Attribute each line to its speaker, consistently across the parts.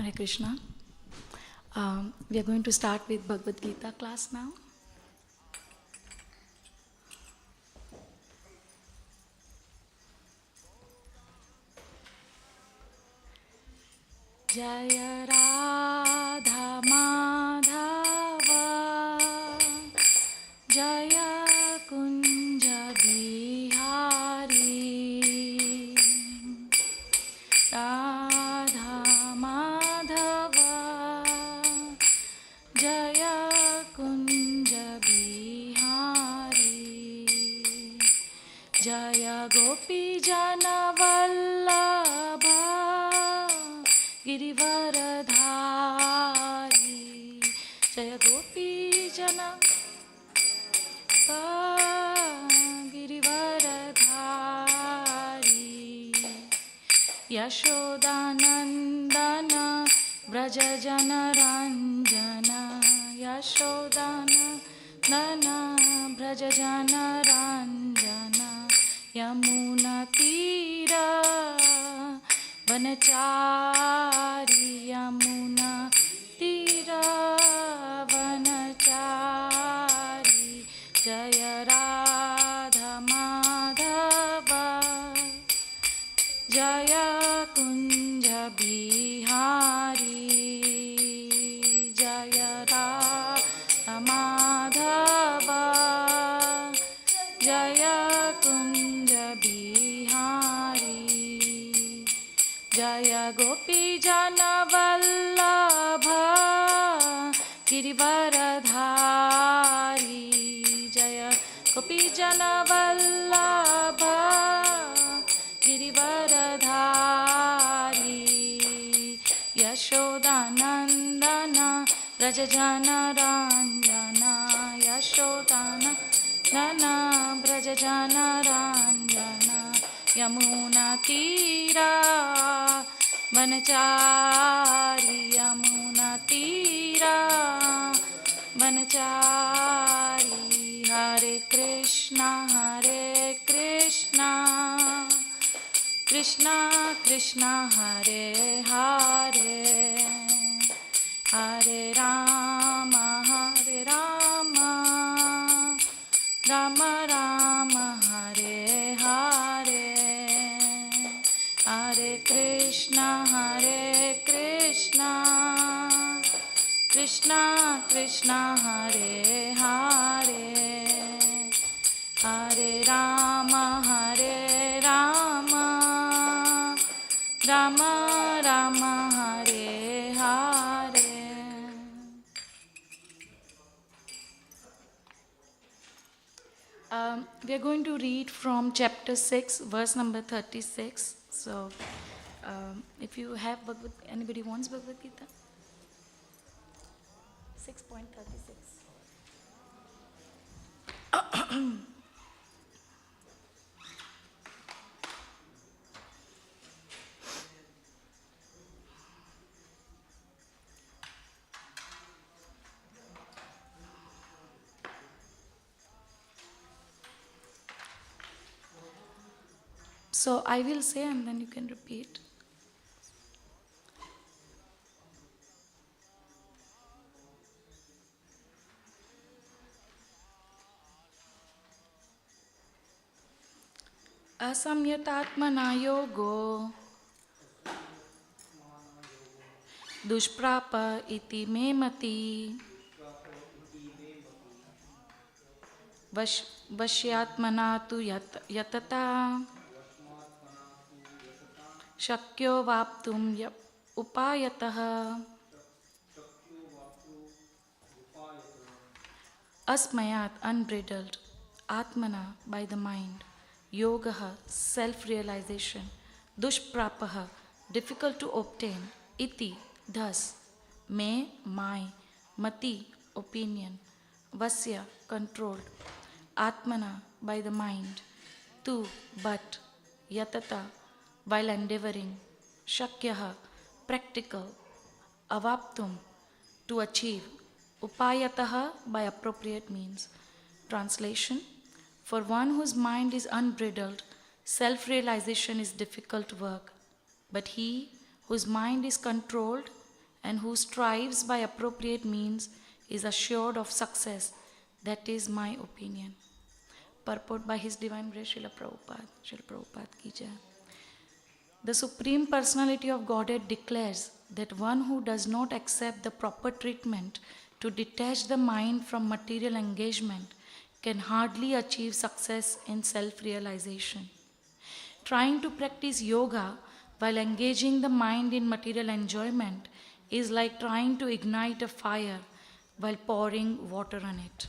Speaker 1: Hare Krishna. We are going to start with Bhagavad Gita class now. Jaya Radha Madhava Jaya Kunja Bihari Radha Madhava Jaya Kunja Bihari Jaya Gopi Jana Vallabha Girivaradhari Jaya Gopi Jana Girivaradhari Yashodanandana Braja Jana Ranjana Yashodanandana Braja Jana Ranjana Yamuna Tira Vanachari Yamuna Tira Vanachari Jaya Radha Madhava Jaya Kunja Bihari Jaya Radha Madhava Jaya Kunja Bihari Jaya Gopi Jana Vallabha Girivaradhari Jaya Gopi Jana Vallabha Girivaradhari Yashodanandana Braja Jana Ranjana Yashodanandana Braja Jana Ranjana Yamuna Tira Vanachari Yamuna Tira Vanachari Hare Krishna Krishna Krishna Hare Hare Hare Rama Rama Rama Hare Hare Hare Krishna Krishna Krishna Hare Hare Hare Rama Rama Rama Hare Hare. We are going to read from chapter 6, verse number 36. So, if you have anybody wants Bhagavad Gita? 6.36. So I will say and then you can repeat. Asamyatatmana yogo dushprapa iti me mati vashyatmana tu yatata shakyo vaptum upayatah asmayat unbridled atmana by the mind yogaha self-realization dushprapaha difficult to obtain iti thus me my mati opinion vasya controlled atmana by the mind tu but yatata while endeavoring shakyaha practical avaptum to achieve upayataha by appropriate means. Translation: for one whose mind is unbridled, self-realization is difficult work, but he whose mind is controlled and who strives by appropriate means is assured of success. That is my opinion. Purport by His Divine Grace Srila Prabhupada. Srila Prabhupada ki jai. The Supreme Personality of Godhead declares that one who does not accept the proper treatment to detach the mind from material engagement can hardly achieve success in self-realization. Trying to practice yoga while engaging the mind in material enjoyment is like trying to ignite a fire while pouring water on it.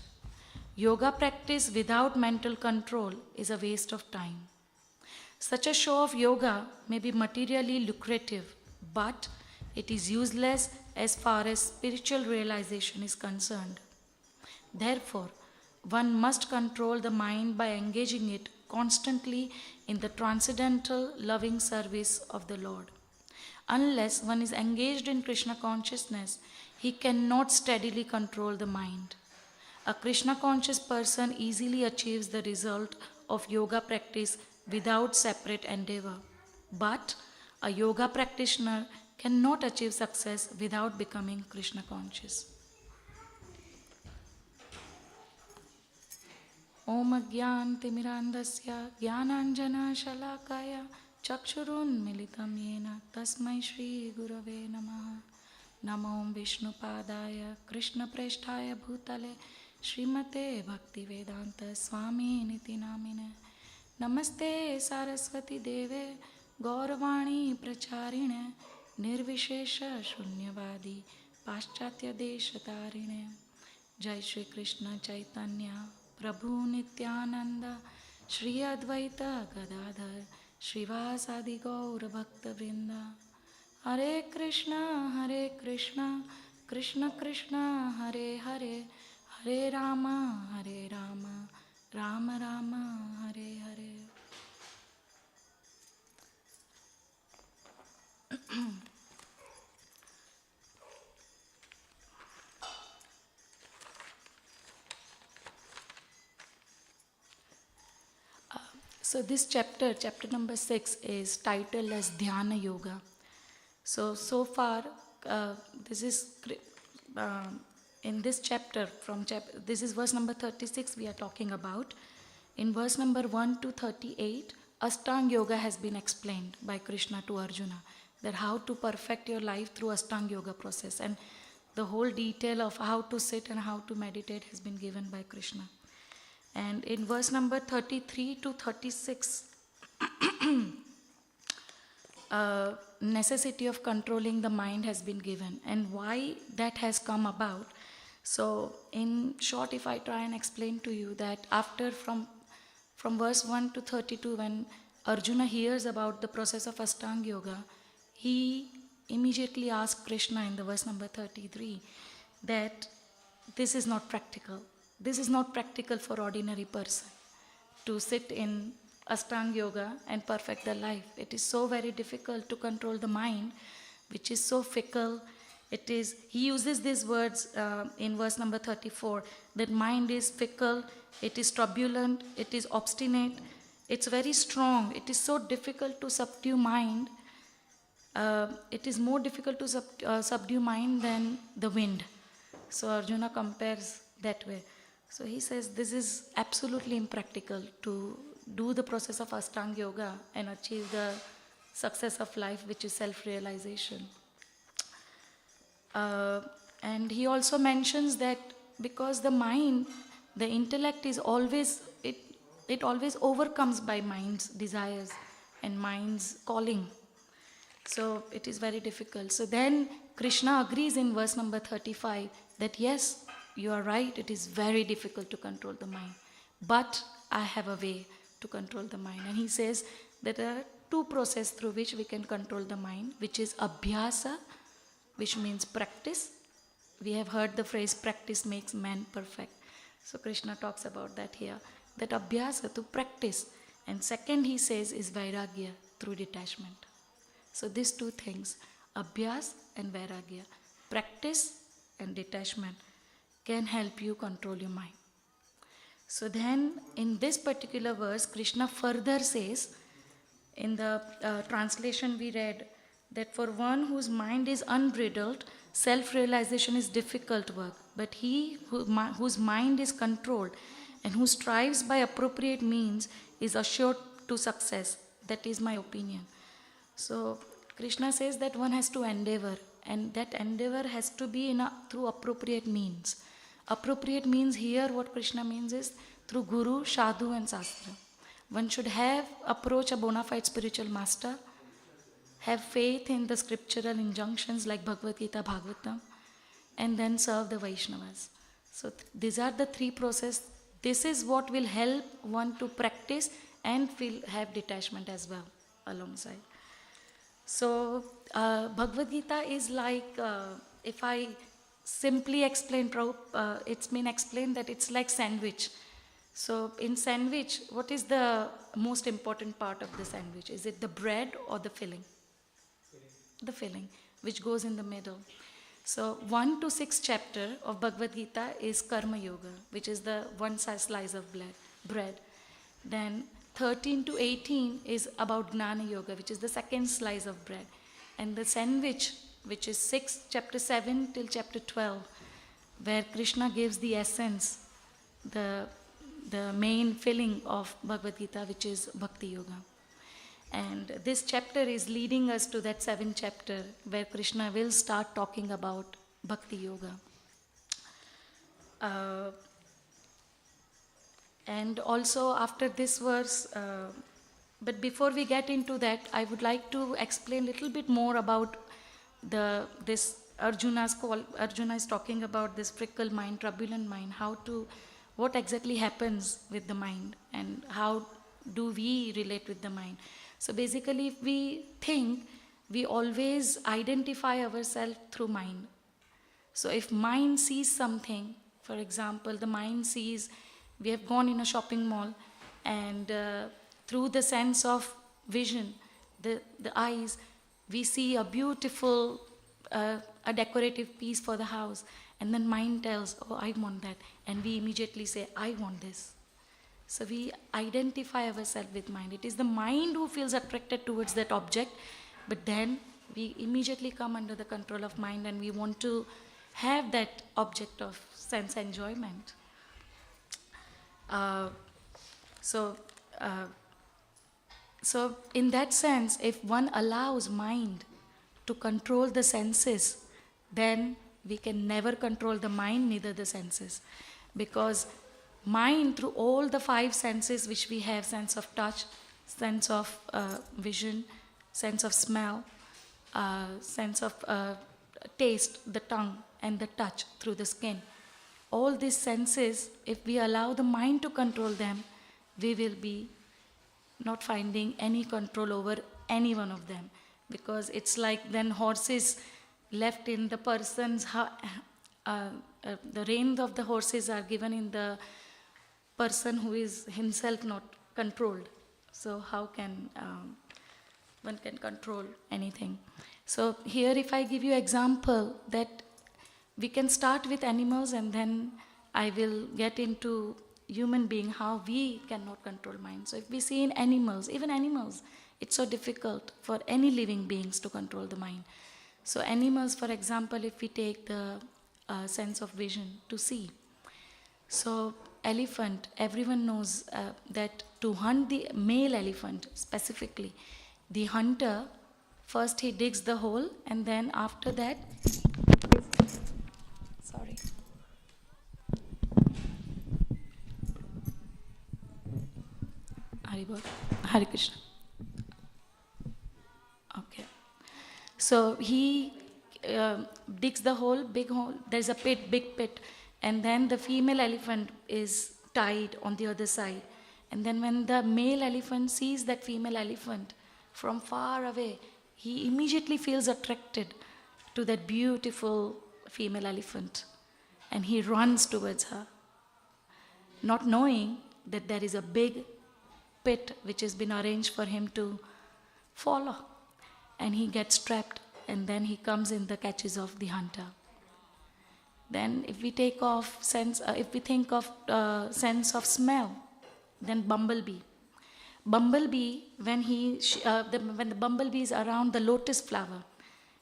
Speaker 1: Yoga practice without mental control is a waste of time. Such a show of yoga may be materially lucrative, but it is useless as far as spiritual realization is concerned. Therefore, one must control the mind by engaging it constantly in the transcendental loving service of the Lord. Unless one is engaged in Krishna consciousness, he cannot steadily control the mind. A Krishna conscious person easily achieves the result of yoga practice without separate endeavor. But a yoga practitioner cannot achieve success without becoming Krishna conscious. Om Ajnanatimirandasya Jnananjana Shalakaya Chakshurun Militam Yena Tasmai Shri Gurave Namaha. Namo Vishnupadaya Krishna Presthaya Bhutale Srimate Bhaktivedanta Swami Niti Namine. Namaste Saraswati Deve Gauravani Pracharine Nirvishesha Shunyavadi Paschatya Deshatarine. Jai Shri Krishna Chaitanya Prabhu Nityananda Shri Advaita Gadadhar Srivasadi Gaura Bhakta Vrinda. Hare Krishna, Krishna Krishna, Hare Hare, Hare Rama, Rama Rama, Hare Hare. So this chapter number 6 is titled as Dhyana Yoga. So far, this is in this chapter, this is verse number 36 we are talking about. In verse number 1 to 38, Ashtanga Yoga has been explained by Krishna to Arjuna, that how to perfect your life through Ashtanga Yoga process, and the whole detail of how to sit and how to meditate has been given by Krishna. And in verse number 33 to 36, necessity of controlling the mind has been given, and why that has come about. So in short, if I try and explain to you that after from verse 1 to 32, when Arjuna hears about the process of Ashtanga Yoga, he immediately asks Krishna in the verse number 33 that this is not practical. This is not practical for ordinary person to sit in Ashtanga Yoga and perfect their life. It is so very difficult to control the mind, which is so fickle. He uses these words in verse number 34, that mind is fickle, it is turbulent, it is obstinate, it's very strong. It is so difficult to subdue mind. It is more difficult to subdue mind than the wind. So Arjuna compares that way. So he says this is absolutely impractical to do the process of Ashtanga Yoga and achieve the success of life, which is self-realization. And he also mentions that because the mind, the intellect is always, it always overcomes by mind's desires and mind's calling. So it is very difficult. So then Krishna agrees in verse number 35 that yes, you are right, it is very difficult to control the mind. But I have a way to control the mind. And he says that there are two processes through which we can control the mind, which is abhyasa, which means practice. We have heard the phrase, practice makes man perfect. So Krishna talks about that here, that abhyasa, to practice. And second, he says, is vairagya, through detachment. So these two things, abhyas and vairagya, practice and detachment, can help you control your mind. So then, in this particular verse, Krishna further says, in the translation we read, that for one whose mind is unbridled, Self-realization is difficult work, but whose mind is controlled and who strives by appropriate means is assured to success. That is my opinion. So Krishna says that one has to endeavor, and that endeavor has to be through appropriate means. Appropriate means here, what Krishna means is through Guru, Sadhu, and Sastra. One should approach a bona fide spiritual master, have faith in the scriptural injunctions like Bhagavad Gita, Bhagavatam, and then serve the Vaishnavas. So these are the three processes. This is what will help one to practice and will have detachment as well alongside. So Bhagavad Gita is like, if I simply explain, it's been explained that it's like sandwich. So in sandwich, what is the most important part of the sandwich? Is it the bread or the filling? The filling, which goes in the middle. So 1 to 6 chapter of Bhagavad Gita is Karma Yoga, which is the one slice of bread. Then 13 to 18 is about Gnana Yoga, which is the second slice of bread. And the sandwich, which is chapter 7 till chapter 12, where Krishna gives the essence, the main filling of Bhagavad Gita, which is Bhakti Yoga. And this chapter is leading us to that 7th chapter where Krishna will start talking about Bhakti Yoga. And also after this verse, but before we get into that, I would like to explain a little bit more about this Arjuna's call. Arjuna is talking about this fickle mind, turbulent mind, what exactly happens with the mind and how do we relate with the mind. So basically, if we think, we always identify ourselves through mind. So if mind sees something, for example, the mind sees, we have gone in a shopping mall and through the sense of vision, the eyes, we see a beautiful, a decorative piece for the house, and then mind tells, oh, I want that, and we immediately say, I want this. So we identify ourselves with mind. It is the mind who feels attracted towards that object, but then we immediately come under the control of mind and we want to have that object of sense enjoyment. So in that sense, if one allows mind to control the senses, then we can never control the mind, neither the senses. Because mind, through all the 5 senses which we have, sense of touch, sense of vision, sense of smell, sense of taste, the tongue, and the touch through the skin. All these senses, if we allow the mind to control them, we will be not finding any control over any one of them. Because it's like then horses left in the person's, the reins of the horses are given in the person who is himself not controlled. So how can one can control anything? So here if I give you example that we can start with animals and then I will get into human being, how we cannot control mind. So if we see in animals, even animals, it's so difficult for any living beings to control the mind. So animals, for example, if we take the sense of vision to see. So elephant, everyone knows that to hunt the male elephant specifically, the hunter, first he digs the hole and then after that, sorry. Hare Krishna. Okay. So he digs the hole, big hole, there's a pit, big pit, and then the female elephant is tied on the other side. And then when the male elephant sees that female elephant from far away, he immediately feels attracted to that beautiful female elephant. And he runs towards her, not knowing that there is a big pit which has been arranged for him to follow. And he gets trapped, and then he comes in the catches of the hunter. Then if we think of sense of smell, then bumblebee. Bumblebee, when the bumblebee is around the lotus flower,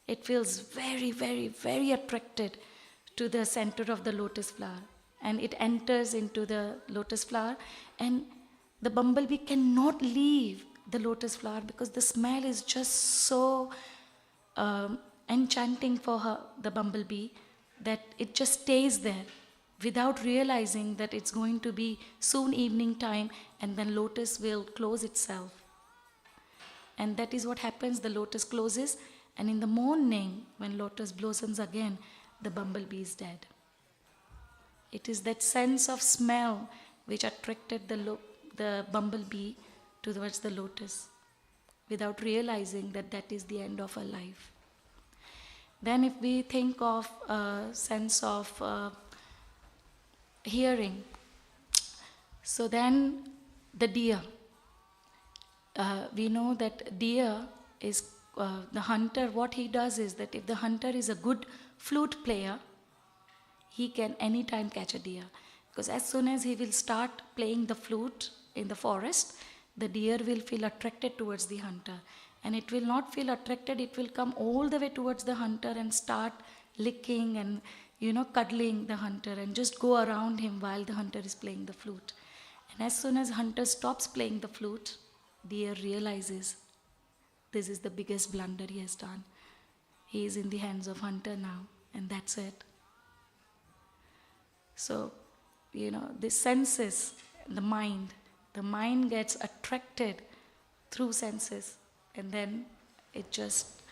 Speaker 1: It feels very, very, very attracted to the center of the lotus flower. And it enters into the lotus flower, and the bumblebee cannot leave the lotus flower because the smell is just so enchanting for her, the bumblebee, that it just stays there without realizing that it's going to be soon evening time and then lotus will close itself. And that is what happens, the lotus closes, and in the morning when lotus blossoms again, the bumblebee is dead. It is that sense of smell which attracted the bumblebee towards the lotus without realizing that that is the end of her life. Then if we think of a sense of hearing, so then the deer. We know that deer is the hunter. What he does is that if the hunter is a good flute player, he can anytime catch a deer. Because as soon as he will start playing the flute in the forest, the deer will feel attracted towards the hunter. And it will not feel attracted, it will come all the way towards the hunter and start licking and cuddling the hunter and just go around him while the hunter is playing the flute. And as soon as hunter stops playing the flute, deer realizes this is the biggest blunder he has done. He is in the hands of hunter now, and that's it. So, the senses, the mind gets attracted through senses, and then it just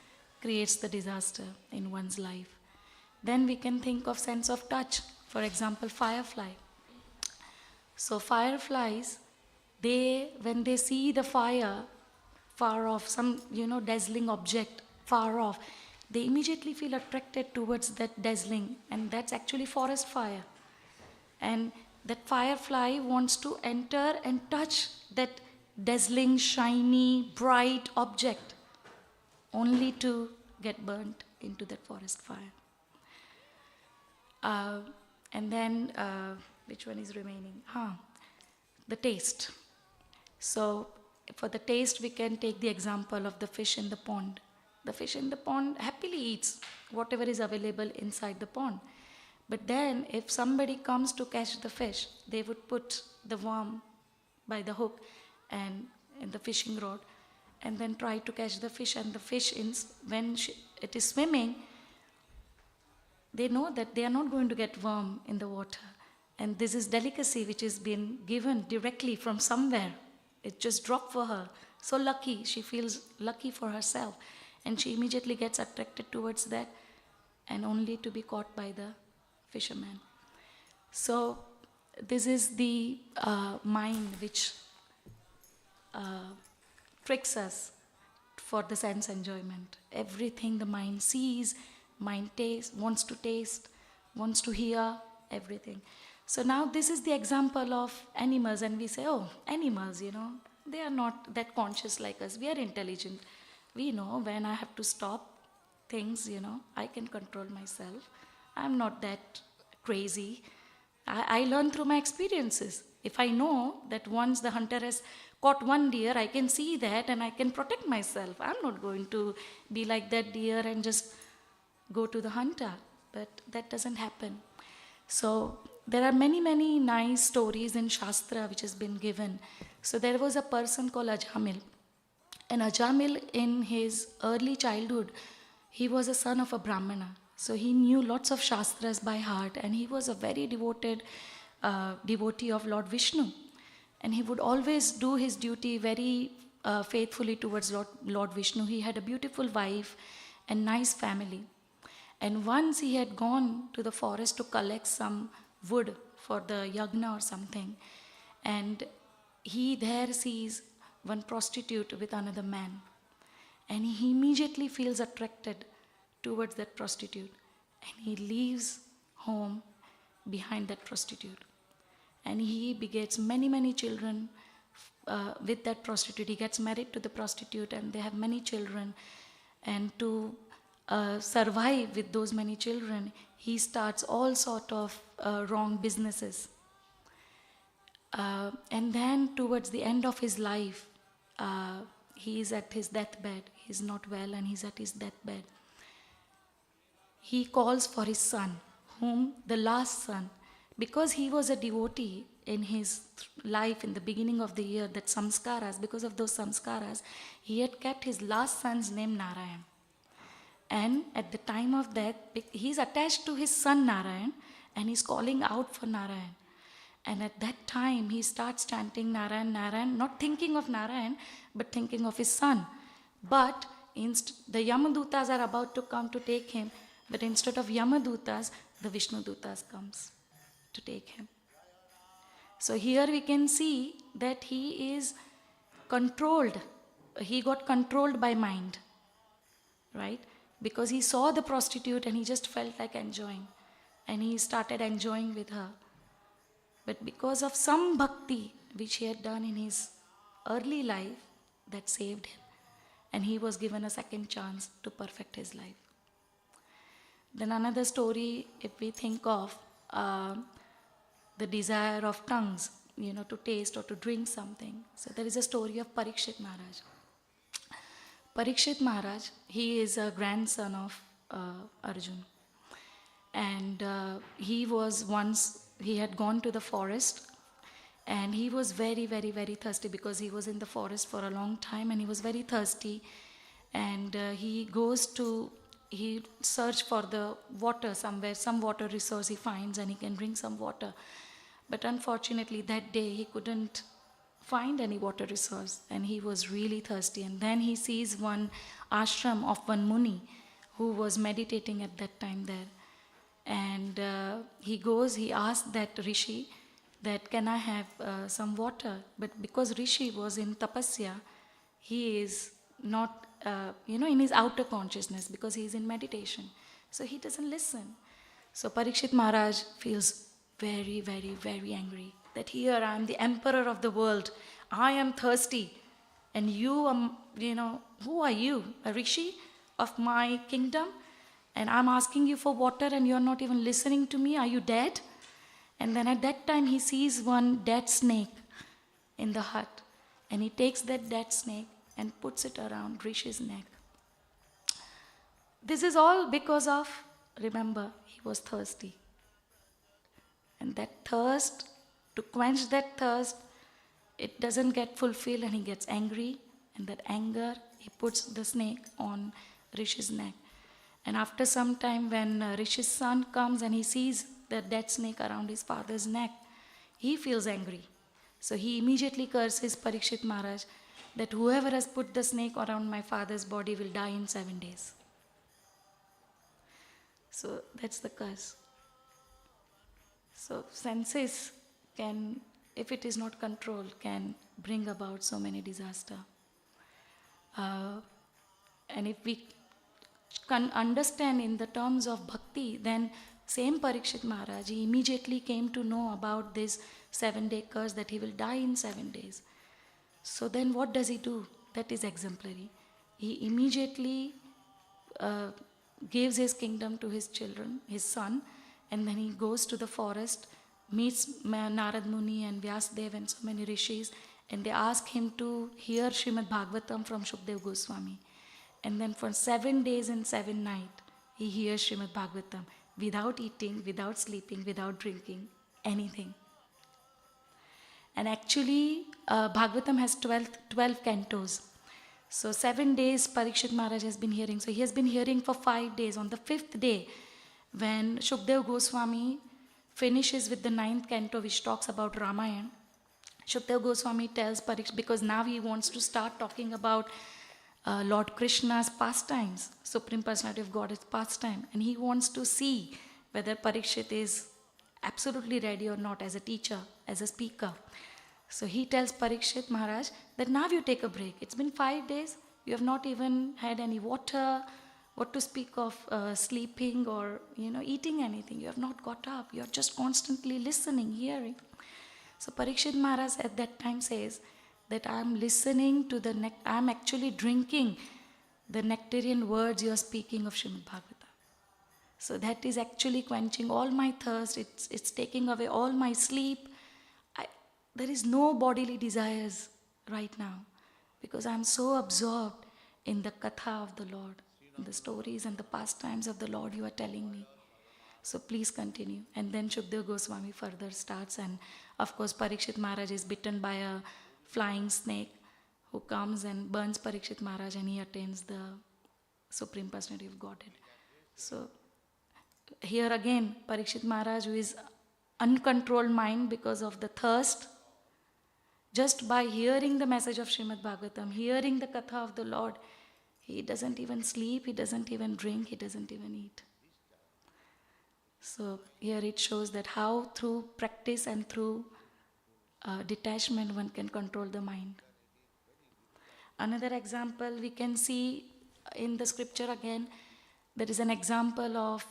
Speaker 1: creates the disaster in one's life. Then we can think of sense of touch. For example, firefly. So fireflies, when they see the fire far off, some dazzling object far off, they immediately feel attracted towards that dazzling, and that's actually forest fire. And that firefly wants to enter and touch that dazzling, shiny, bright object, only to get burnt into that forest fire. And then, which one is remaining? The taste. So, for the taste, we can take the example of the fish in the pond. The fish in the pond happily eats whatever is available inside the pond. But then, if somebody comes to catch the fish, they would put the worm by the hook and in the fishing rod, and then try to catch the fish. And the fish, when it is swimming, they know that they are not going to get worm in the water. And this is delicacy which is been given directly from somewhere. It just dropped for her. So lucky, she feels lucky for herself. And she immediately gets attracted towards that, and only to be caught by the fisherman. So this is the mind which tricks us for the sense enjoyment. Everything the mind sees, mind tastes, wants to hear, everything. So now this is the example of animals, and we say, oh, animals, they are not that conscious like us. We are intelligent. We know when I have to stop things, I can control myself. I'm not that crazy. I learn through my experiences. If I know that once the hunter has caught one deer, I can see that and I can protect myself. I'm not going to be like that deer and just go to the hunter. But that doesn't happen. So there are many, many nice stories in Shastra which has been given. So there was a person called Ajamil. And Ajamil, in his early childhood, he was a son of a Brahmana. So he knew lots of Shastras by heart, and he was a very devoted devotee of Lord Vishnu. And he would always do his duty very faithfully towards Lord Vishnu. He had a beautiful wife and nice family. And once he had gone to the forest to collect some wood for the yagna or something, and he there sees one prostitute with another man, and he immediately feels attracted towards that prostitute, and he leaves home behind that prostitute, and he begets many, many children with that prostitute. He gets married to the prostitute, and they have many children, and to survive with those many children, he starts all sort of wrong businesses. And then towards the end of his life, he is at his deathbed. He's not well and he's at his deathbed. he calls for his son, whom the last son, because he was a devotee in his life in the beginning of the year, that samskaras, because of those samskaras, he had kept his last son's name Narayan. And at the time of death, he's attached to his son Narayan and he's calling out for Narayan. And at that time, he starts chanting Narayan, Narayan, not thinking of Narayan, but thinking of his son. But the Yamadutas are about to come to take him, but instead of Yamadutas, the Vishnu Dutas comes to take him. So here we can see that he is controlled. He got controlled by mind, right? Because he saw the prostitute and he just felt like enjoying. And he started enjoying with her. But because of some bhakti which he had done in his early life, that saved him. And he was given a second chance to perfect his life. Then another story, if we think of the desire of tongues, to taste or to drink something. So there is a story of Parikshit Maharaj. Parikshit Maharaj, he is a grandson of Arjun. And he had gone to the forest and he was very, very, very thirsty because he was in the forest for a long time and he was very thirsty. And he searched for the water somewhere, some water resource he finds and he can drink some water. But unfortunately that day he couldn't find any water resource and he was really thirsty. And then he sees one ashram of one Muni who was meditating at that time there. And he asked that Rishi that can I have some water? But because Rishi was in tapasya, he is not, in his outer consciousness because he is in meditation. So he doesn't listen. So Parikshit Maharaj feels very, very, very angry that here I am the emperor of the world. I am thirsty. And you are, who are you? A Rishi of my kingdom? And I'm asking you for water and you're not even listening to me. Are you dead? And then at that time he sees one dead snake in the hut. And he takes that dead snake and puts it around Rishi's neck. This is all because of, remember, he was thirsty. And that thirst, to quench that thirst, it doesn't get fulfilled and he gets angry. And that anger, he puts the snake on Rishi's neck. And after some time when Rishi's son comes and he sees the dead snake around his father's neck, he feels angry. So he immediately curses Parikshit Maharaj that whoever has put the snake around my father's body will die in 7 days. So that's the curse. So senses can, if it is not controlled, can bring about so many disasters. And if we can understand in the terms of bhakti, then same Parikshit Maharaj, he immediately came to know about this 7-day curse that he will die in 7 days. So then what does he do? That is exemplary. He immediately gives his kingdom to his children, his son, and then he goes to the forest, meets Narad Muni and Vyasdev and so many rishis, and they ask him to hear Srimad Bhagavatam from Shukdev Goswami. And then for 7 days and 7 nights, he hears Srimad Bhagavatam without eating, without sleeping, without drinking, anything. And actually, Bhagavatam has 12 cantos. So 7 days Parikshit Maharaj has been hearing. So he has been hearing for 5 days. On the 5th day, when Shukdev Goswami finishes with the 9th canto, which talks about Ramayana, Shukdev Goswami tells Parikshit, because now he wants to start talking about Lord Krishna's pastimes, Supreme Personality of God's pastime, and he wants to see whether Parikshit is absolutely ready or not as a teacher, as a speaker. So he tells Parikshit Maharaj that now you take a break. It's been 5 days, you have not even had any water, what to speak of sleeping or eating anything. You have not got up, you are just constantly listening, hearing. So Parikshit Maharaj at that time says that I am listening to I am actually drinking the nectarian words you are speaking of Srimad Bhagavatam. So that is actually quenching all my thirst, it's taking away all my sleep. There is no bodily desires right now because I am so absorbed in the katha of the Lord. the stories and the pastimes of the Lord you are telling me. So please continue. And then Shukdev Goswami further starts, and of course Parikshit Maharaj is bitten by a flying snake who comes and burns Parikshit Maharaj, and he attains the Supreme Personality of Godhead. So here again, Parikshit Maharaj, who is uncontrolled mind because of the thirst, just by hearing the message of Srimad Bhagavatam, hearing the Katha of the Lord, he doesn't even sleep, he doesn't even drink, he doesn't even eat. So here it shows that how through practice and through detachment one can control the mind. Another example we can see in the scripture again, there is an example of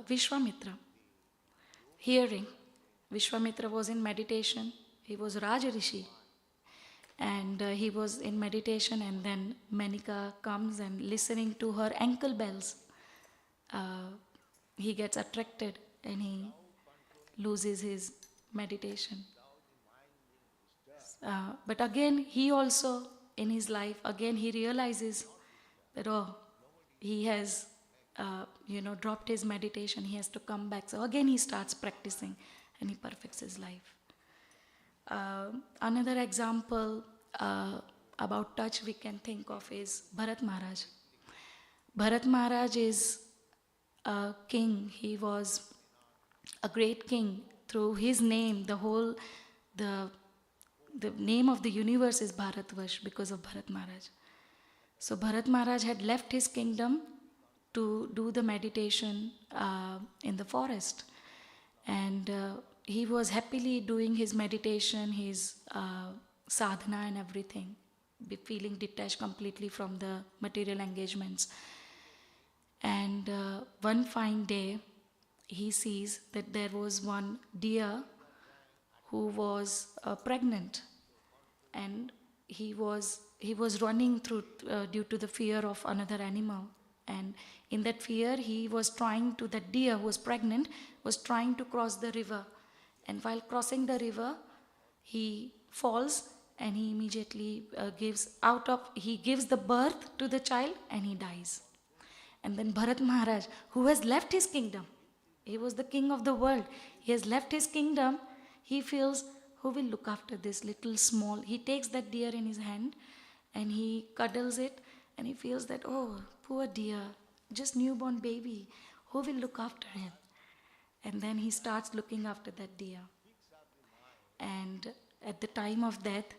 Speaker 1: Vishwamitra. Hearing. Vishwamitra was in meditation. He was Raj Rishi. And he was in meditation, and then Menika comes, and listening to her ankle bells, he gets attracted and he loses his meditation. But again, he also in his life, again he realizes that, he has dropped his meditation, he has to come back. So again he starts practicing and he perfects his life. Another example about touch we can think of is Bharat Maharaj. Bharat Maharaj is a king. He was a great king. Through his name, the name of the universe is Bharatvash because of Bharat Maharaj. So Bharat Maharaj had left his kingdom to do the meditation in the forest. And he was happily doing his meditation, his sadhana and everything, feeling detached completely from the material engagements. And one fine day, he sees that there was one deer who was pregnant, and he was running through due to the fear of another animal. And in that fear, that deer who was pregnant was trying to cross the river. And while crossing the river, he falls, and he immediately gives the birth to the child, and he dies. And then Bharat Maharaj, who has left his kingdom, he was the king of the world, he has left his kingdom, he feels, who will look after this little small, he takes that deer in his hand and he cuddles it, and he feels that, poor deer, just newborn baby, who will look after him? And then he starts looking after that deer. And at the time of death,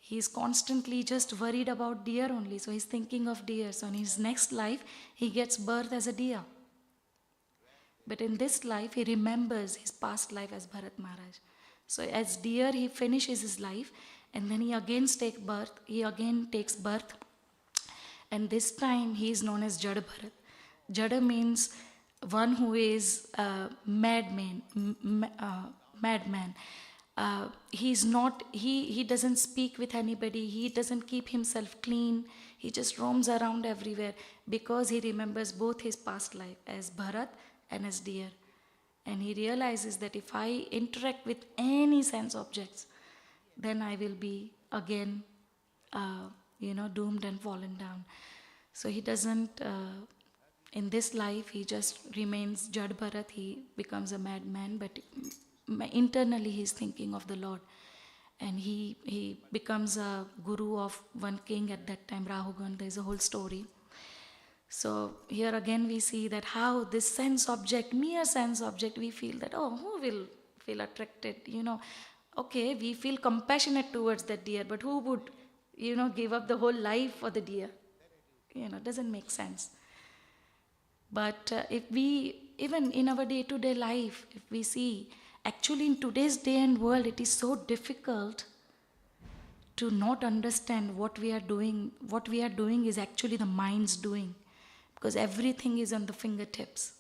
Speaker 1: he is constantly just worried about deer only. So he's thinking of deer. So in his next life, he gets birth as a deer. But in this life, he remembers his past life as Bharat Maharaj. So as deer, he finishes his life, and then he again takes birth. And this time, he is known as Jada Bharat. Jada means one who is a madman. He doesn't speak with anybody. He doesn't keep himself clean. He just roams around everywhere because he remembers both his past life as Bharat and as deer. And he realizes that if I interact with any sense objects, then I will be again, doomed and fallen down. So he doesn't, in this life, he just remains Jad Bharat. He becomes a madman, but internally he is thinking of the Lord. And he becomes a guru of one king at that time, Rahugan. There is a whole story. So here again we see that how this sense object, mere sense object, we feel that, who will feel attracted? Okay, we feel compassionate towards that deer, but who would, give up the whole life for the deer? Doesn't make sense. But if we, even in our day-to-day life, if we see, actually in today's day and world, it is so difficult to not understand what we are doing. What we are doing is actually the mind's doing, because everything is on the fingertips.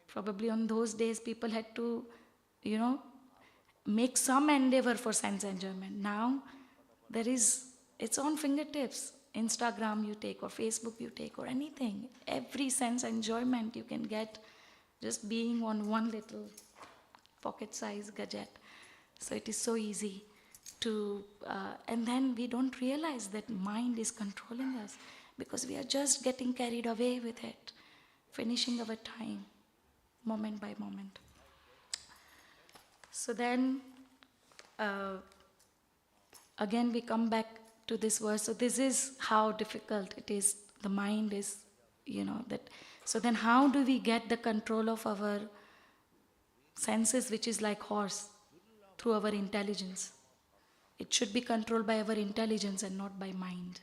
Speaker 1: Probably on those days, people had to, make some endeavor for sense enjoyment. Now, it's on fingertips. Instagram you take, or Facebook you take, or anything. Every sense enjoyment you can get just being on one little pocket-sized gadget. So it is so easy. And then we don't realize that mind is controlling us because we are just getting carried away with it, finishing our time, moment by moment. So then, uh, again we come back to this verse. So this is how difficult it is. The mind is, that. So then how do we get the control of our senses, which is like horse, through our intelligence? It should be controlled by our intelligence and not by mind.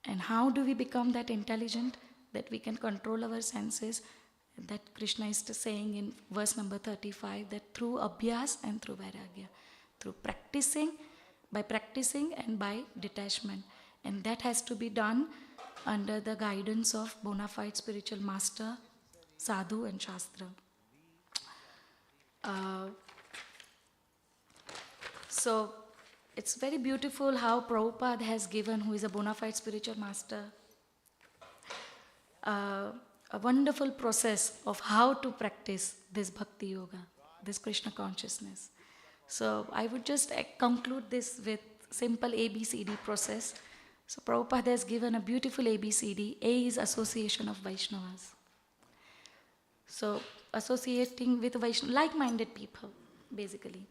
Speaker 1: And how do we become that intelligent, that we can control our senses? That Krishna is saying in verse number 35, that through abhyas and through vairagya, through practicing, by practicing and by detachment. And that has to be done under the guidance of bona fide spiritual master, sadhu and shastra. So it's very beautiful how Prabhupada has given, who is a bona fide spiritual master, a wonderful process of how to practice this bhakti yoga, this Krishna consciousness. So I would just conclude this with simple ABCD process. So Prabhupada has given a beautiful ABCD. A is association of Vaishnavas. So associating with like-minded people, basically.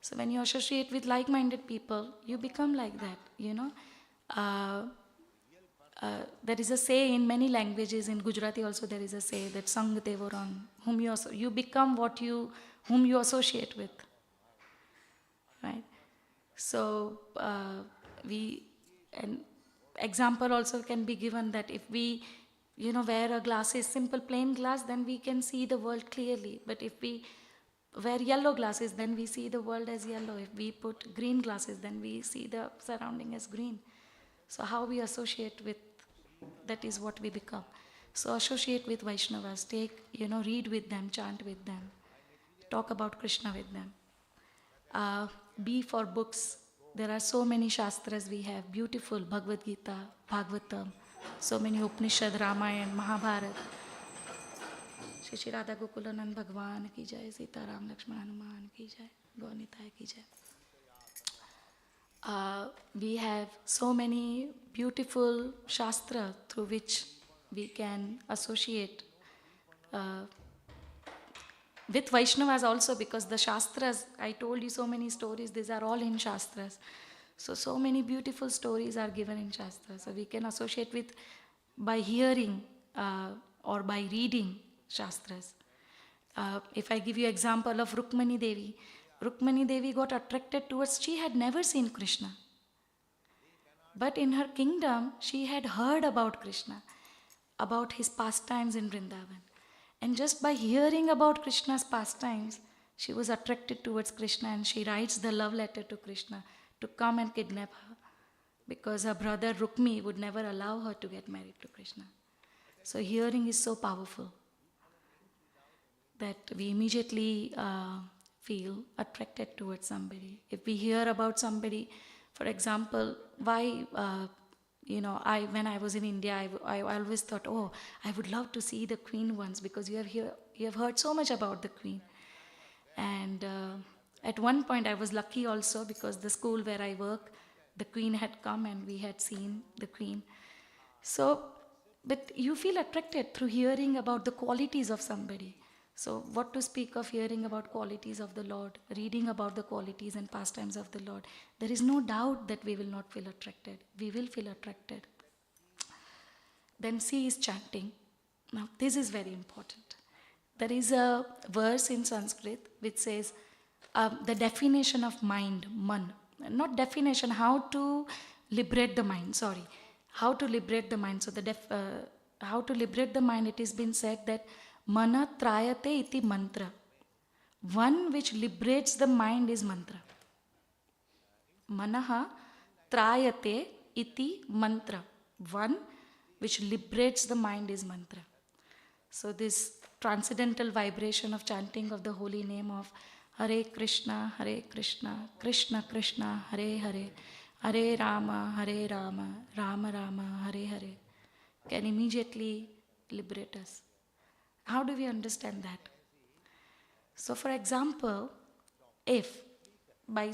Speaker 1: So when you associate with like-minded people, you become like that, there is a say in many languages. In Gujarati also there is a say that Sang Tevo Rang, whom you become whom you associate with. Right? So an example also can be given that if we wear a glasses, simple plain glass, then we can see the world clearly. But if we wear yellow glasses, then we see the world as yellow. If we put green glasses, then we see the surrounding as green. So how we associate with, that is what we become. So associate with Vaishnavas, read with them, chant with them, talk about Krishna with them. B for books. There are so many shastras we have, beautiful, Bhagavad Gita, Bhagavatam, so many Upanishad, Ramayana, Mahabharata. Shri Radha Gokulanand Bhagwan ki jai, Sita Ram Lakshman Hanuman ki jai, Gaunitai ki jai. We have so many beautiful shastra through which we can associate with Vaishnavas also, because the shastras, I told you so many stories, these are all in shastras. So many beautiful stories are given in shastras. So we can associate with by hearing or by reading shastras. If I give you example of Rukmani Devi got attracted towards, she had never seen Krishna. But in her kingdom, she had heard about Krishna, about his pastimes in Vrindavan. And just by hearing about Krishna's pastimes, she was attracted towards Krishna, and she writes the love letter to Krishna to come and kidnap her, because her brother Rukmi would never allow her to get married to Krishna. So hearing is so powerful that we immediately feel attracted towards somebody. If we hear about somebody, for example, why, when I was in India, I always thought, I would love to see the Queen once, because you have heard so much about the Queen. And at one point I was lucky also, because the school where I work, the Queen had come and we had seen the Queen. So, but you feel attracted through hearing about the qualities of somebody. So what to speak of hearing about qualities of the Lord, reading about the qualities and pastimes of the Lord. There is no doubt that we will not feel attracted. We will feel attracted. Then C is chanting. Now this is very important. There is a verse in Sanskrit which says the definition of mind, man. Not definition, how to liberate the mind, How to liberate the mind. So how to liberate the mind, it has been said that Mana trayate iti mantra. One which liberates the mind is mantra. Manaha trayate iti mantra. One which liberates the mind is mantra. So this transcendental vibration of chanting of the holy name of Hare Krishna, Krishna Krishna, Hare Hare, Hare Rama, Rama Rama, Hare Hare, can immediately liberate us. How do we understand that? So for example, if by,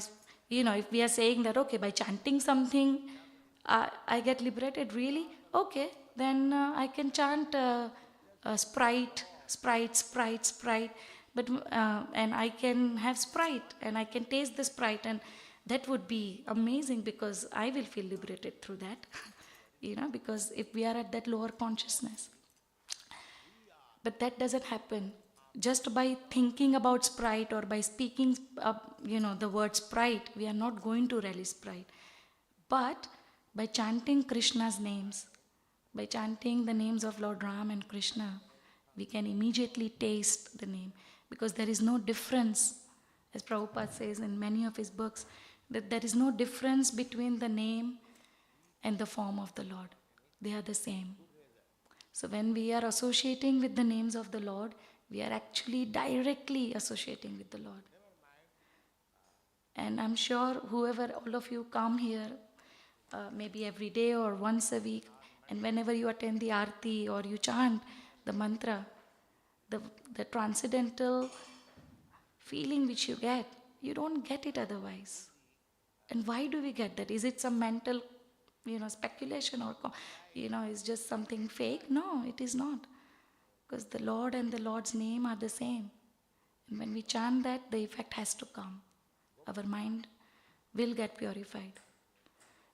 Speaker 1: if we are saying that, okay, by chanting something, I get liberated, really? Okay, then I can chant Sprite, Sprite, Sprite, Sprite, but and I can have Sprite and I can taste the Sprite, and that would be amazing because I will feel liberated through that, because if we are at that lower consciousness. But that doesn't happen. Just by thinking about Sprite or by speaking, the word Sprite, we are not going to relish Sprite. But by chanting Krishna's names, by chanting the names of Lord Ram and Krishna, we can immediately taste the name. Because there is no difference, as Prabhupada says in many of his books, that there is no difference between the name and the form of the Lord. They are the same. So when we are associating with the names of the Lord, we are actually directly associating with the Lord. And I'm sure all of you come here, maybe every day or once a week, and whenever you attend the arti or you chant the mantra, the transcendental feeling which you get, you don't get it otherwise. And why do we get that? Is it some mental, speculation, or, is just something fake? No, it is not. Because the Lord and the Lord's name are the same. And when we chant that, the effect has to come. Our mind will get purified.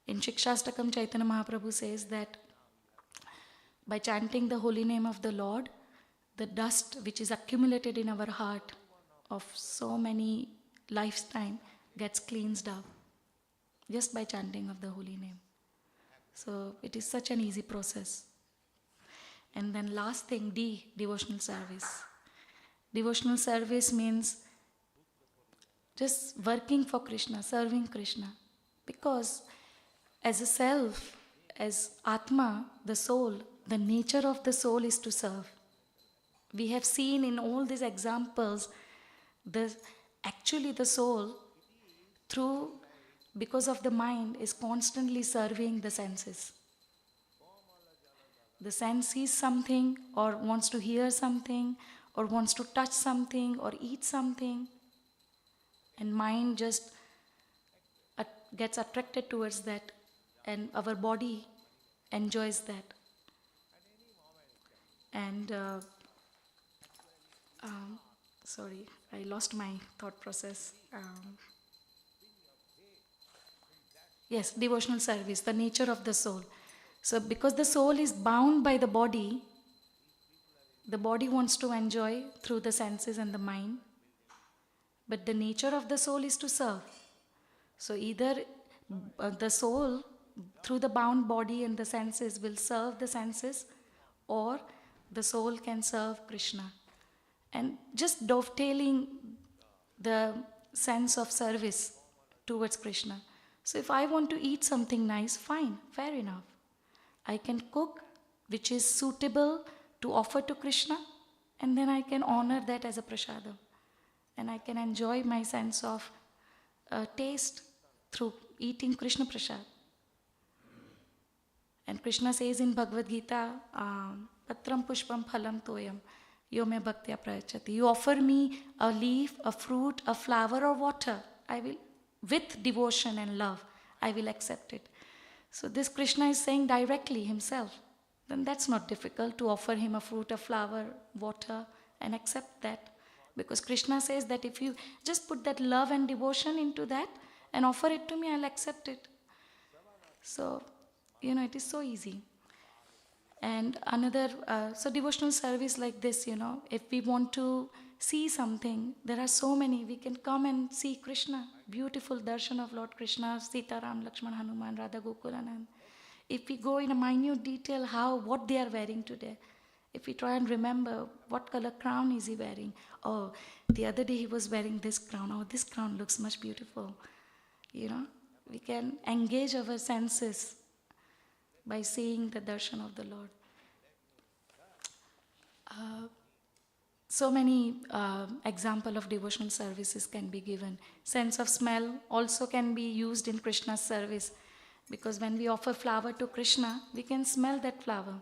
Speaker 1: In Shikshastakam, Chaitanya Mahaprabhu says that by chanting the holy name of the Lord, the dust which is accumulated in our heart of so many lifetime gets cleansed up just by chanting of the holy name. So it is such an easy process. And then last thing, D, devotional service. Devotional service means just working for Krishna, serving Krishna. Because as a self, as Atma, the soul, the nature of the soul is to serve. We have seen in all these examples, actually the soul, because of the mind, is constantly serving the senses. The sense sees something or wants to hear something or wants to touch something or eat something, and mind just gets attracted towards that, and our body enjoys that. And sorry, I lost my thought process. Yes, devotional service, the nature of the soul. So because the soul is bound by the body wants to enjoy through the senses and the mind, but the nature of the soul is to serve. So either the soul, through the bound body and the senses, will serve the senses, or the soul can serve Krishna. And just dovetailing the sense of service towards Krishna. So if I want to eat something nice, fine, fair enough. I can cook which is suitable to offer to Krishna, and then I can honor that as a prasadam. And I can enjoy my sense of taste through eating Krishna prasad. And Krishna says in Bhagavad Gita, Patram pushpam phalam toyam, yo me bhaktya prayachati. You offer me a leaf, a fruit, a flower or water, I will, with devotion and love, I will accept it. So this Krishna is saying directly himself. Then that's not difficult to offer him a fruit, a flower, water, and accept that. Because Krishna says that if you just put that love and devotion into that and offer it to me, I'll accept it. So, it is so easy. And another, so devotional service like this, if we want to see something, there are so many. We can come and see Krishna, beautiful darshan of Lord Krishna, Sita, Ram, Lakshman, Hanuman, Radha, Gokulanand. If we go in a minute detail what they are wearing today, if we try and remember what color crown is he wearing. Oh, the other day he was wearing this crown. Oh, this crown looks much beautiful. We can engage our senses by seeing the darshan of the Lord. So many example of devotional services can be given. Sense of smell also can be used in Krishna's service, because when we offer flower to Krishna, we can smell that flower.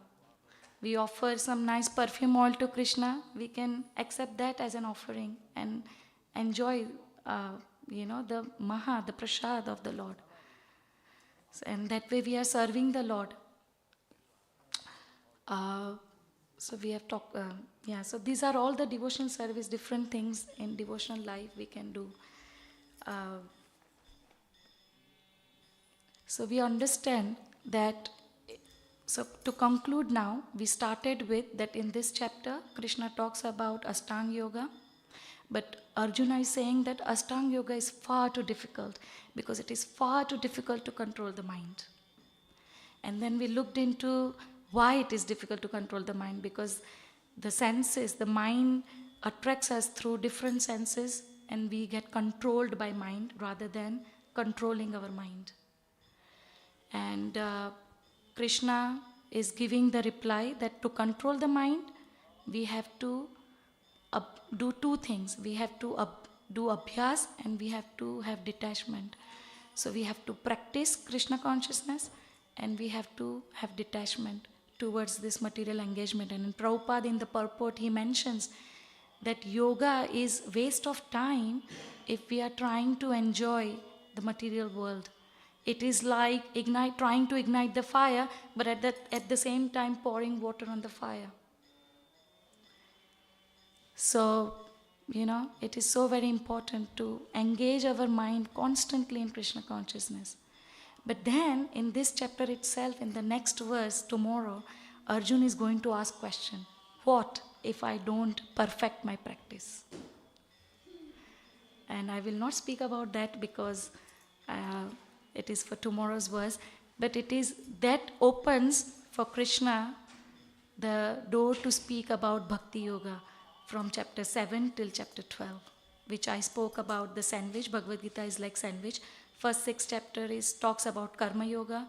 Speaker 1: We offer some nice perfume oil to Krishna, we can accept that as an offering and enjoy the Maha, the Prasad of the Lord. And that way we are serving the Lord. So we have talked, so these are all the devotional service, different things in devotional life we can do. So we understand that, so to conclude now, we started with that in this chapter, Krishna talks about Ashtanga Yoga, but Arjuna is saying that Ashtanga Yoga is far too difficult because it is far too difficult to control the mind. And then we looked into why it is difficult to control the mind, because the senses, the mind attracts us through different senses and we get controlled by mind rather than controlling our mind. And Krishna is giving the reply that to control the mind, we have to do two things. We have to do abhyas and we have to have detachment. So we have to practice Krishna consciousness and we have to have detachment towards this material engagement. And in Prabhupada, in the purport, he mentions that yoga is waste of time if we are trying to enjoy the material world. It is like trying to ignite the fire, but at the same time pouring water on the fire. So, it is so very important to engage our mind constantly in Krishna consciousness. But then, in this chapter itself, in the next verse, tomorrow, Arjun is going to ask question, what if I don't perfect my practice? And I will not speak about that because it is for tomorrow's verse, but it is that opens for Krishna the door to speak about Bhakti Yoga from chapter 7 till chapter 12, which I spoke about the sandwich. Bhagavad Gita is like sandwich. First 6 chapter talks about Karma Yoga.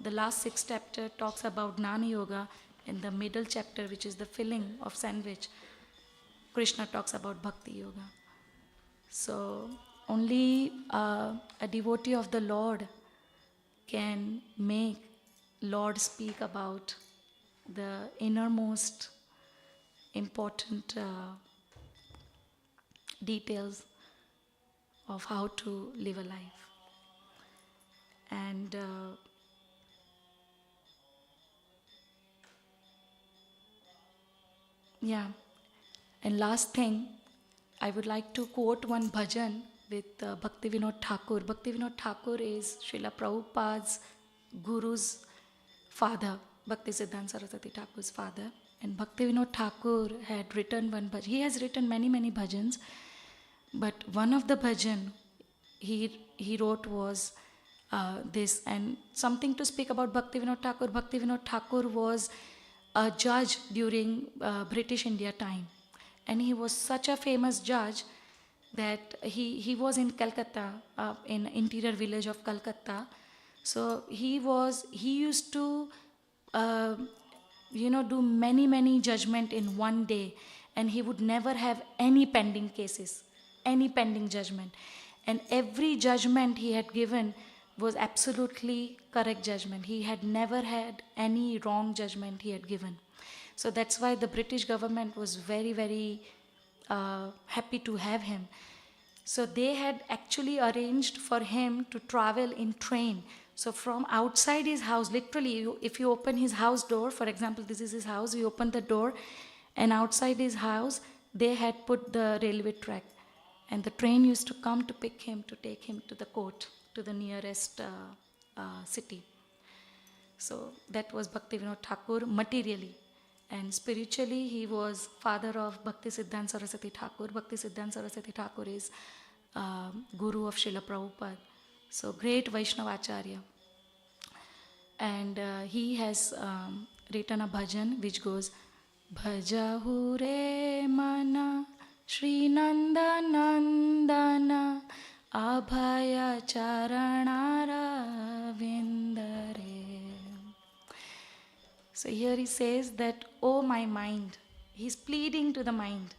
Speaker 1: The last 6 chapter talks about Jnana Yoga. In the middle chapter, which is the filling of sandwich, Krishna talks about Bhakti Yoga. So only a devotee of the Lord can make Lord speak about the innermost important details of how to live a life. And and last thing, I would like to quote one bhajan with Bhaktivedanta Thakur. Bhaktivedanta Thakur is Srila Prabhupada's guru's father, Bhaktisiddhanta Saraswati Thakur's father. And Bhaktivedanta Thakur had written one bhajan. He has written many, many bhajans, but one of the bhajan he wrote was this. And something to speak about Bhaktivedanta Thakur. Bhaktivedanta Thakur was a judge during British India time. And he was such a famous judge that he was in Calcutta, in interior village of Calcutta. So he used to do many judgment in one day, and he would never have any pending cases, any pending judgment. And every judgment he had given was absolutely correct judgment. He had never had any wrong judgment he had given. So that's why the British government was very, very happy to have him. So they had actually arranged for him to travel in train. So from outside his house, literally, if you open his house door, for example, this is his house, you open the door, and outside his house, they had put the railway track. And the train used to come to pick him, to take him to the court, to the nearest city. So that was Bhaktivedanta Thakur materially. And spiritually, he was father of Bhaktisiddhanta Saraswati Thakur. Bhaktisiddhanta Saraswati Thakur is guru of Srila Prabhupada. So great Vaishnava Acharya. And he has written a bhajan which goes, Bhajahu re mana Shri Nanda Nandana Abhaya Charanara Vindare. So here he says that, oh my mind, he's pleading to the mind,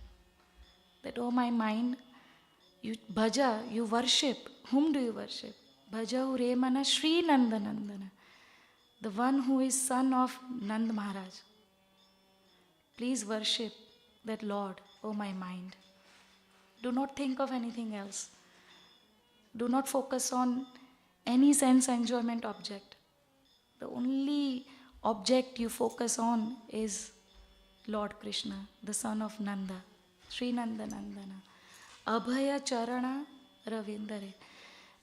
Speaker 1: that oh my mind, you bhaja, you worship. Whom do you worship? Bhaja Uremana Sri Nanda Nandana, the one who is son of Nand Maharaj. Please worship that Lord, oh my mind. Do not think of anything else. Do not focus on any sense enjoyment object. The only object you focus on is Lord Krishna, the son of Nanda, Sri Nanda Nandana, Abhaya Charana Ravindare.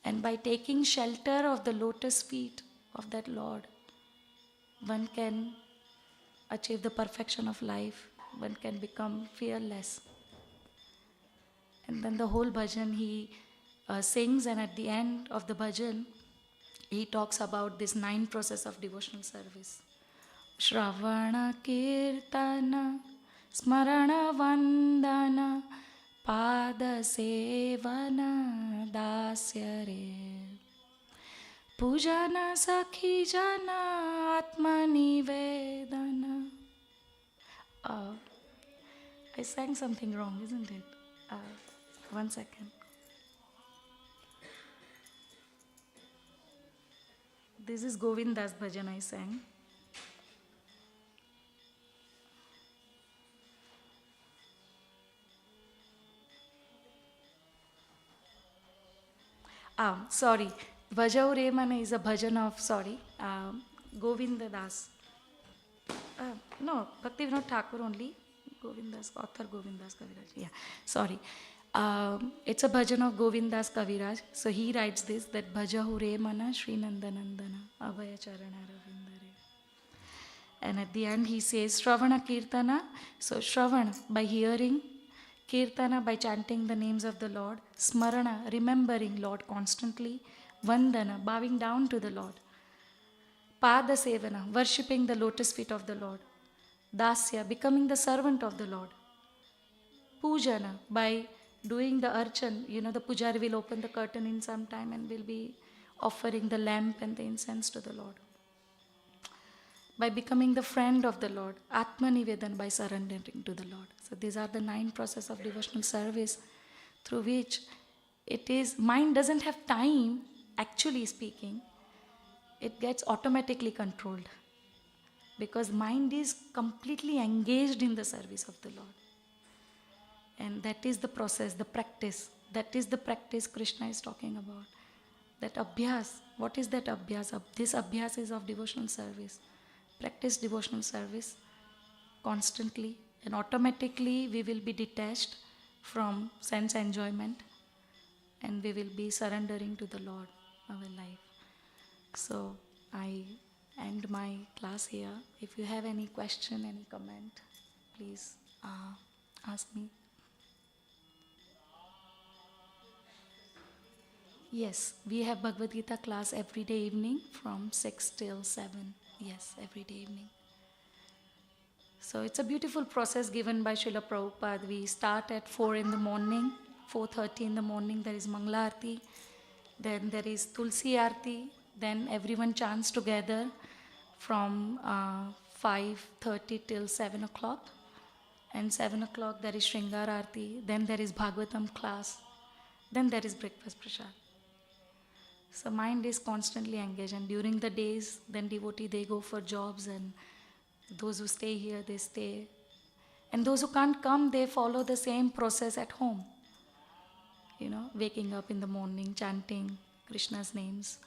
Speaker 1: And by taking shelter of the lotus feet of that Lord, one can achieve the perfection of life, one can become fearless. And then the whole bhajan he sings, and at the end of the bhajan, he talks about this 9 process of devotional service. Shravana Kirtana Smarana Vandana Pada Sevana Dasyare Pujana Sakhi Jana Atmani Vedana. I sang something wrong, isn't it? One second. This is Govinda's bhajan I sang. Sorry. Bhajau Remana is a bhajan of, Govinda Das. No, Bhaktivedanta Thakur only. Govindas, author Govindas Kaviraj. Yeah, sorry. It's a bhajan of Govindas Kaviraj. So he writes this, that Bhajahu Remana Sri Nandanandana Abhaya Charana Ravindare. And at the end he says Shravana Kirtana. So Shravana by hearing, Kirtana by chanting the names of the Lord, Smarana remembering Lord constantly, Vandana bowing down to the Lord, Pada Sevana worshipping the lotus feet of the Lord, Dasya becoming the servant of the Lord, Pujana by doing the archan. The pujari will open the curtain in some time and will be offering the lamp and the incense to the Lord. By becoming the friend of the Lord, Atma Nivedan by surrendering to the Lord. So these are the 9 process of devotional service through which mind doesn't have time, actually speaking, it gets automatically controlled. Because mind is completely engaged in the service of the Lord. And that is the process, the practice. That is the practice Krishna is talking about. That abhyas, what is that abhyas? This abhyas is of devotional service. Practice devotional service constantly, and automatically we will be detached from sense enjoyment, and we will be surrendering to the Lord our life. So I end my class here. If you have any question, any comment, please ask me. Yes, we have Bhagavad Gita class every day evening from 6 till 7. Yes, every day evening. So it's a beautiful process given by Srila Prabhupada. We start at 4 in the morning, 4:30 in the morning, there is Mangala Aarti. Then there is Tulsi Aarti. Then everyone chants together from 5:30 till 7 o'clock. And 7 o'clock there is Shringar Aarti. Then there is Bhagavatam class. Then there is breakfast prasad. So mind is constantly engaged, and during the days, then devotee, they go for jobs, and those who stay here, they stay. And those who can't come, they follow the same process at home. Waking up in the morning, chanting Krishna's names,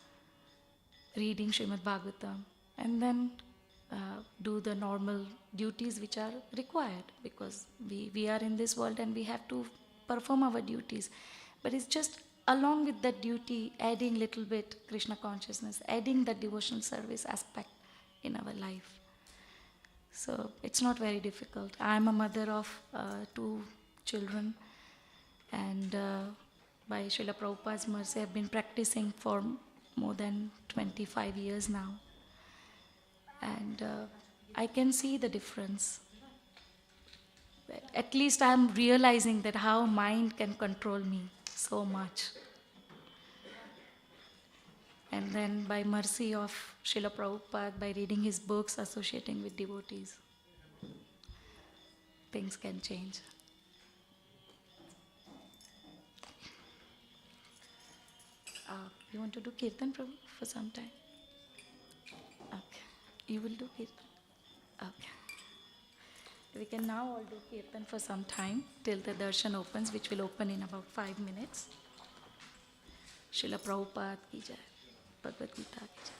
Speaker 1: reading Srimad Bhagavatam, and then do the normal duties which are required, because we are in this world and we have to perform our duties. But it's just along with that duty, adding little bit Krishna consciousness, adding that devotional service aspect in our life. So it's not very difficult. I'm a mother of 2 children, and by Srila Prabhupada's mercy, I've been practicing for more than 25 years now. And I can see the difference. At least I'm realizing that how mind can control me so much. And then by mercy of Srila Prabhupada, by reading his books, associating with devotees, things can change. You want to do Kirtan for some time? Okay. You will do Kirtan? Okay. We can now all do Kirtan for some time till the darshan opens, which will open in about 5 minutes. Srila Prabhupada ki jai. Bhagavad Gita ki jai.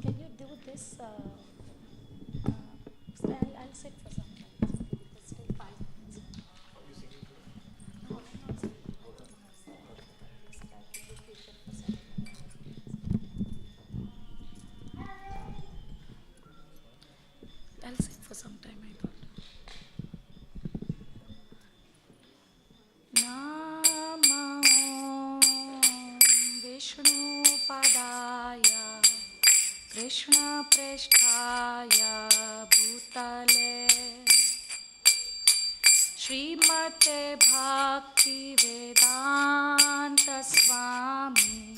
Speaker 1: Can you do this? I'll sit for some time. It's still 5 minutes. No, I'm not sitting. So that will be patient for 7 minutes. I'll sit for some time, I thought. Namo Vishnu Padaya Krishna Preshthaya Bhutale Srimate Bhaktivedanta Swami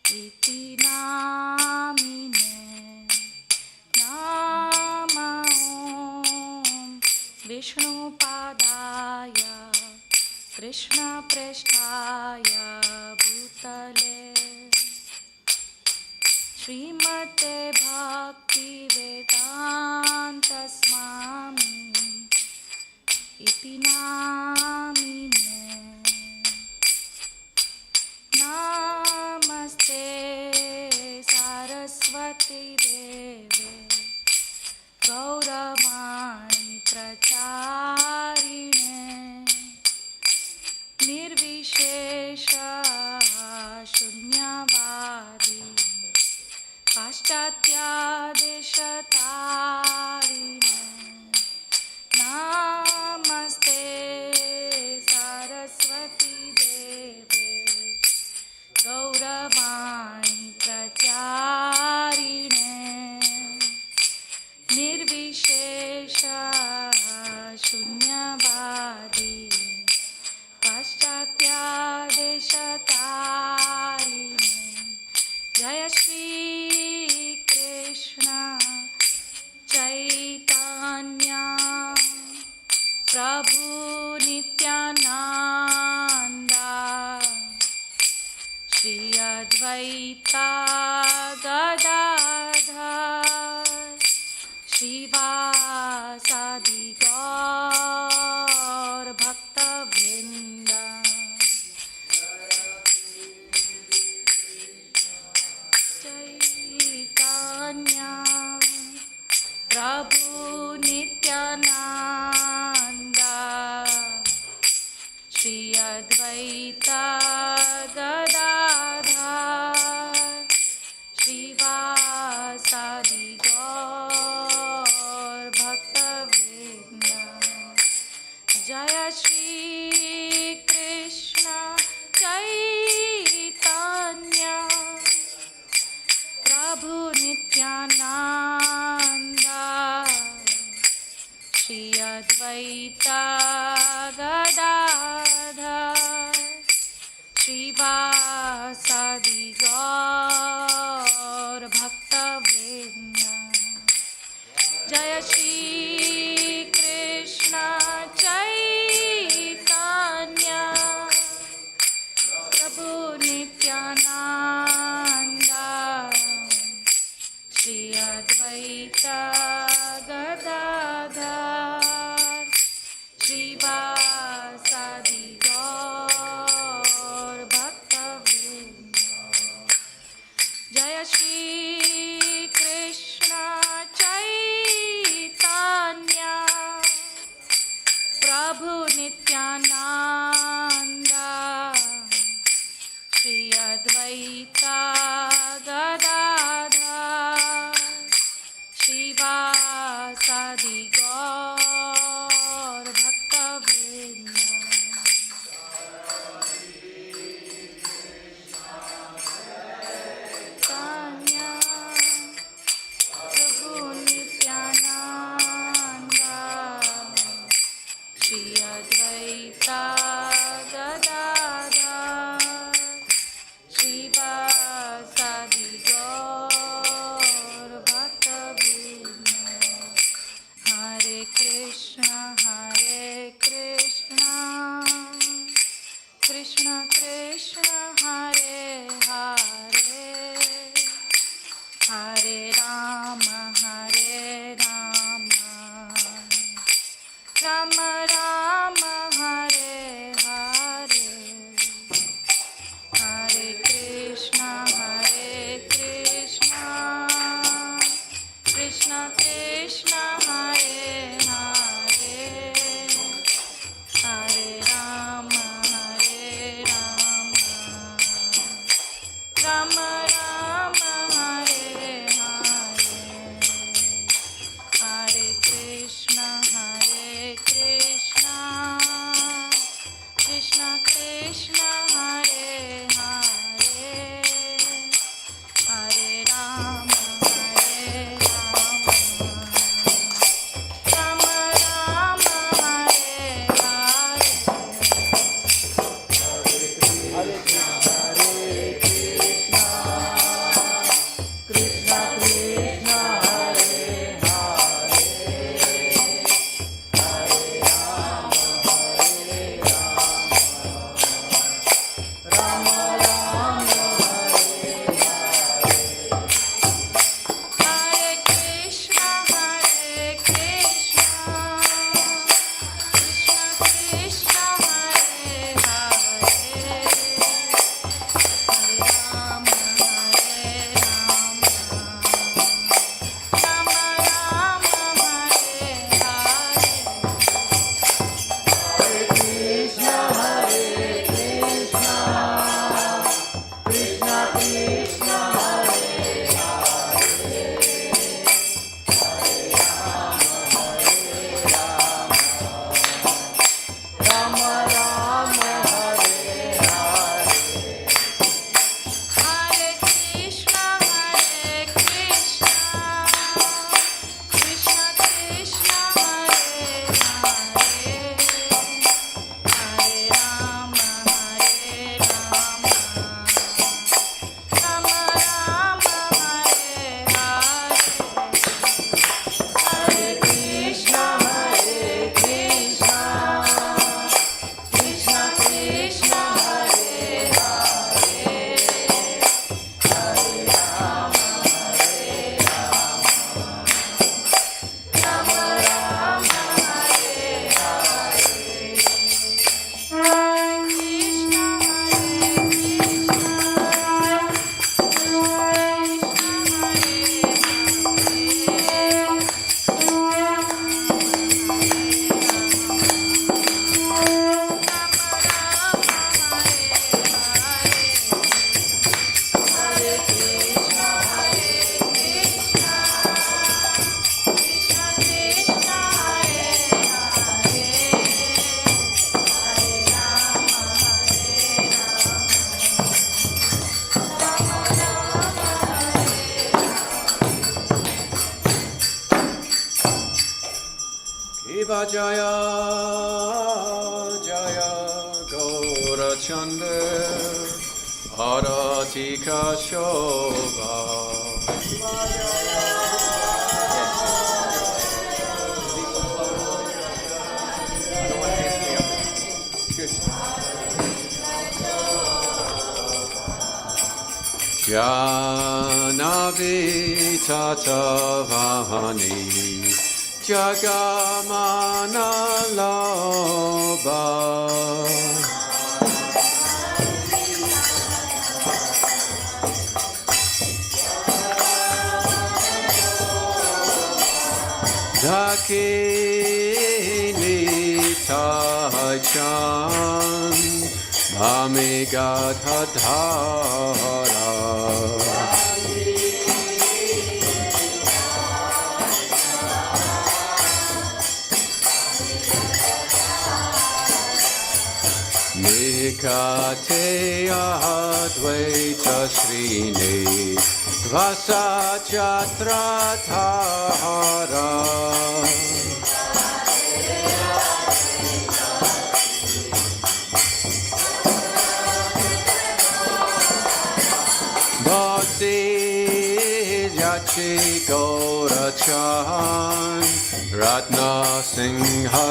Speaker 1: Iti Namine Nama Om Vishnu Padaya Krishna Preshthaya Bhutale Srimate Bhaktivedanta Swami Iti Namine Namaste Saraswati Deve Gauravani Pracharine Nirvishesha Shunyavadi Paschatya Deshatarine Namaste Saraswati Deve Gauravani Pracharine Nirvishesha Shunyavadi Paschatya Deshatarine Jaya Shri Krishna Chaitanya Prabhu Nityananda Shri Advaita Gadadhar Shivasadi Gaur Bhaktivedanta Chaitanya Prabhu Nityananda Shri Advaita Gadadhar Shivasadi Gaur Bhaktivedanta Jaya Shri Krishna Chaitanya Prabhu Nityananda Shri Advaita Gadadhar Shivasadi Gaur Bhaktivedanta Jaya Shri Krishna Chaitanya Prabhu Nityananda Shri Advaita Gadadhar Shivasadi Gaur Bhaktivedanta Rama Rama Hare Hare, Hare Krishna Krishna Krishna Hare Hare, Hare Rama Rama Rama Hare Hare, Hare Krishna Krishna Krishna Hare Hare, Hare Rama Rama Rama Hare Hare, Hare Krishna Krishna Krishna Hare Hare, Hare Rama Rama Rama Hare Hare, Hare Krishna Krishna Krishna Hare Hare, Hare Rama Rama Rama Hare Hare, Hare Krishna Krishna Krishna Hare Hare, Rama Rama Hare Hare, Hare Krishna
Speaker 2: Shiva Jaya Jaya Gaurachanda Aratika Shobha. Janavitata-vahani Jagamana-labha Dakini-tai-chan Bhamigadhadhara Nikate Advaita Srini Vasajatratara Bhakti Yachi Gaurachan Ratna Singha